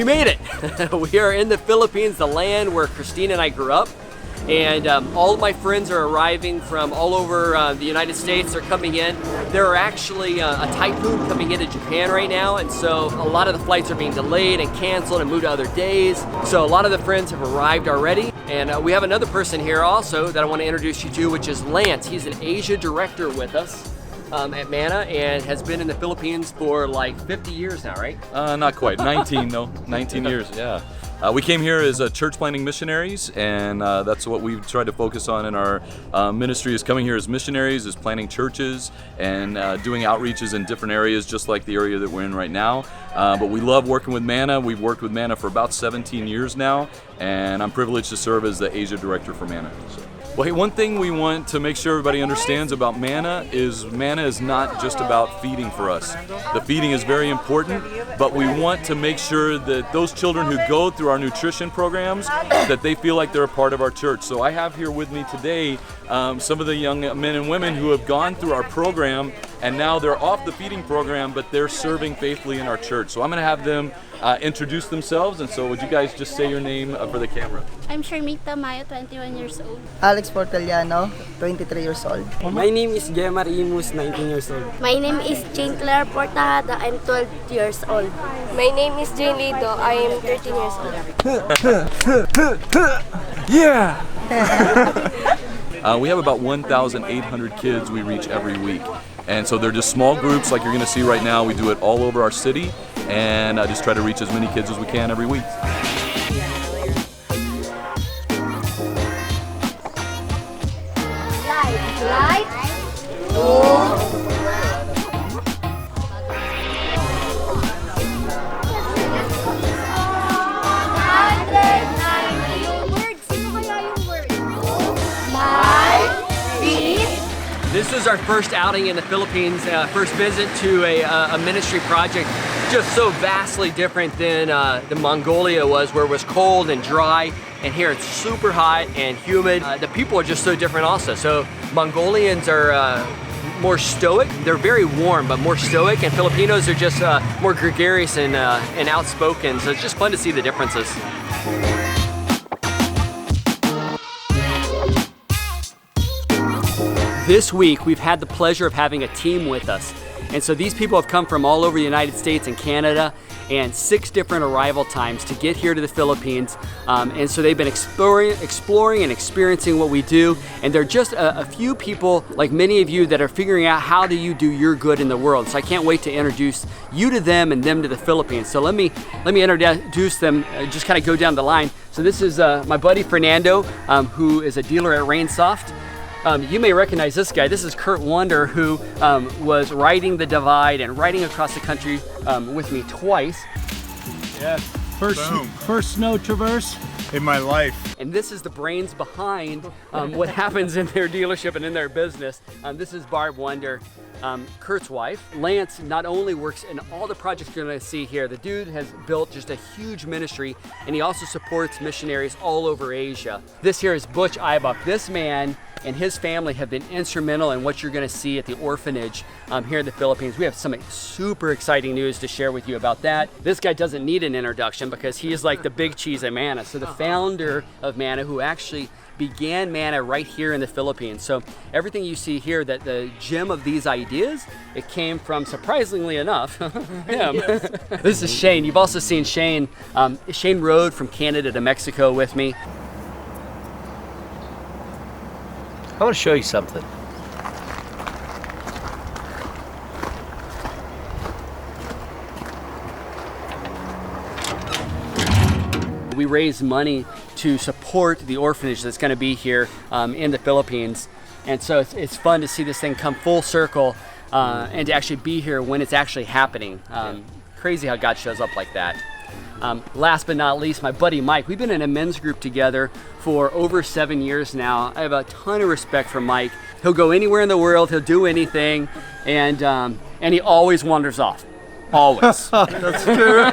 We made it! We are in the Philippines, the land where Christine and I grew up. And all of my friends are arriving from all over the United States. They're coming in. There are actually a typhoon coming into Japan right now, and so a lot of the flights are being delayed and canceled and moved to other days. So a lot of the friends have arrived already. And we have another person here also that I want to introduce you to, which is Lance. He's an Asia director with us at MANNA and has been in the Philippines for like 50 years now, right? Not quite, 19 though, 19 years, yeah. We came here as church planting missionaries, and that's what we've tried to focus on in our ministry, is coming here as missionaries, is planting churches and doing outreaches in different areas, just like the area that we're in right now. But we love working with MANNA. We've worked with MANNA for about 17 years now, and I'm privileged to serve as the Asia director for MANNA. Well, hey, one thing we want to make sure everybody understands about MANNA is not just about feeding for us. The feeding is very important, but we want to make sure that those children who go through our nutrition programs, that they feel like they're a part of our church. So I have here with me today some of the young men and women who have gone through our program, and now they're off the feeding program, but they're serving faithfully in our church. So I'm going to have them introduce themselves, and so would you guys just say your name for the camera? I'm Sharmita Mayo, 21 years old. Alex Portaliano, 23 years old. My name is Gemma Imus, 19 years old. My name is Jane Claire Portajada, I'm 12 years old. My name is Jane Lido, I am 13 years old. Yeah! We have about 1,800 kids we reach every week. And so they're just small groups like you're going to see right now. We do it all over our city, and I just try to reach as many kids as we can every week. This is our first outing in the Philippines, first visit to a ministry project, just so vastly different than the Mongolia was, where it was cold and dry, and here it's super hot and humid. The people are just so different also. So Mongolians are more stoic. They're very warm, but more stoic, and Filipinos are just more gregarious and outspoken. So it's just fun to see the differences. This week, we've had the pleasure of having a team with us. And so these people have come from all over the United States and Canada, and 6 different arrival times to get here to the Philippines. And so they've been exploring and experiencing what we do. And they're just a few people, like many of you, that are figuring out how do you do your good in the world. So I can't wait to introduce you to them and them to the Philippines. So let me introduce them, just kind of go down the line. So this is my buddy Fernando, who is a dealer at Rainsoft. You may recognize this guy. This is Kurt Wonder, who was riding the divide and riding across the country with me twice. Yes, first snow traverse in my life. And this is the brains behind what happens in their dealership and in their business. This is Barb Wonder, Kurt's wife. Lance not only works in all the projects you're going to see here, the dude has built just a huge ministry, and he also supports missionaries all over Asia. This here is Butch Ibach. This man and his family have been instrumental in what you're going to see at the orphanage here in the Philippines. We have some super exciting news to share with you about that. This guy doesn't need an introduction because he is like the big cheese at MANNA. So the founder of MANNA, who actually began MANNA right here in the Philippines. So everything you see here, that the gem of these ideas, it came from, surprisingly enough, him. This is Shane. You've also seen Shane. Shane rode from Canada to Mexico with me. I want to show you something. We raise money to support the orphanage that's going to be here in the Philippines. And so it's fun to see this thing come full circle and to actually be here when it's actually happening. Crazy how God shows up like that. Last but not least, my buddy Mike. We've been in a men's group together for over 7 years now. I have a ton of respect for Mike. He'll go anywhere in the world, he'll do anything, and he always wanders off. Always. That's true.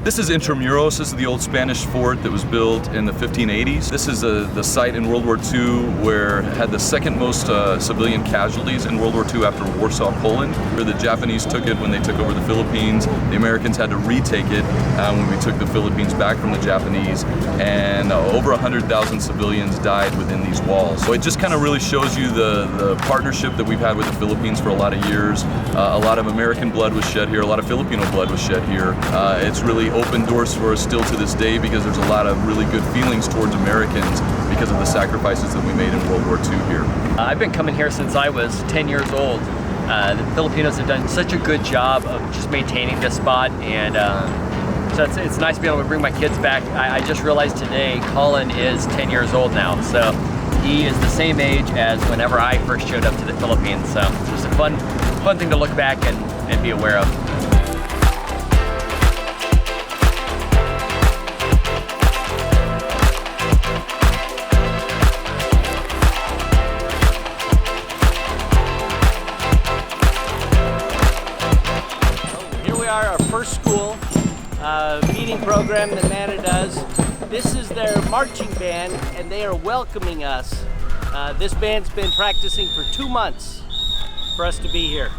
This is Intramuros. This is the old Spanish fort that was built in the 1580s. This is the site in World War II where it had the second most civilian casualties in World War II after Warsaw, Poland. Where the Japanese took it when they took over the Philippines. The Americans had to retake it when we took the Philippines back from the Japanese, and over 100,000 civilians died within these walls. So it just kind of really shows you the partnership that we've had with the Philippines for a lot of years. A lot of American blood was shed here, a lot of Filipino blood was shed here. It's really opened doors for us still to this day because there's a lot of really good feelings towards Americans because of the sacrifices that we made in World War II here. I've been coming here since I was 10 years old. The Filipinos have done such a good job of just maintaining this spot, and so it's nice to be able to bring my kids back. I just realized today Colin is 10 years old now, so he is the same age as whenever I first showed up to the Philippines. So it's just a fun thing to look back and be aware of. Our first school meeting program that MANNA does. This is their marching band, and they are welcoming us. This band's been practicing for 2 months for us to be here.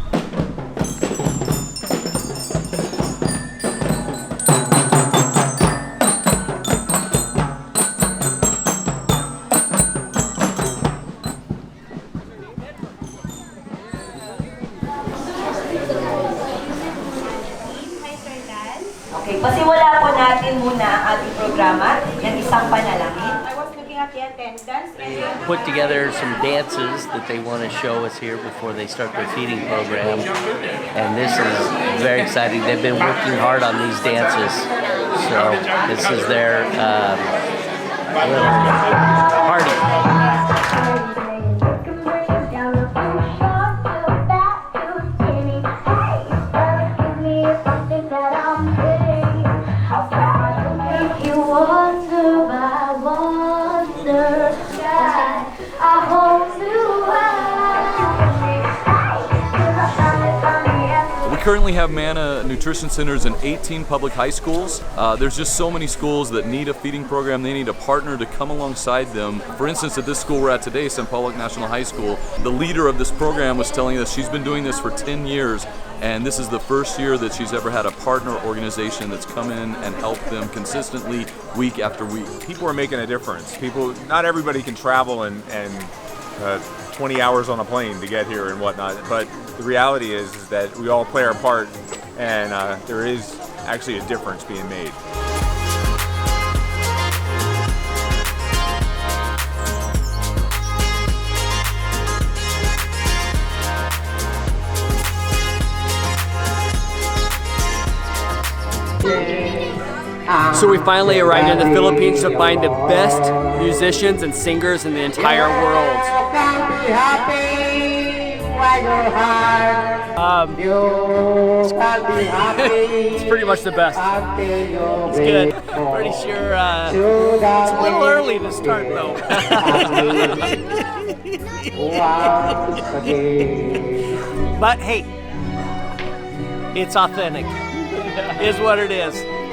Okay, pasiwala po natin muna ang ating programa ng isang panalangin. I was looking at the attendance. Put together some dances that they want to show us here before they start their feeding program. And this is very exciting. They've been working hard on these dances. So this is their little party. We currently have MANNA nutrition centers in 18 public high schools. There's just so many schools that need a feeding program. They need a partner to come alongside them. For instance, at this school we're at today, St. Paulo National High School, the leader of this program was telling us she's been doing this for 10 years, and this is the first year that she's ever had a partner organization that's come in and helped them consistently week after week. People are making a difference. Not everybody can travel and 20 hours on a plane to get here and whatnot, but the reality is that we all play our part, and there is actually a difference being made. So we finally arrived in the Philippines to find the best musicians and singers in the entire world. It's pretty much the best. It's good. Pretty sure it's a little early to start though. But hey, it's authentic, is what it is.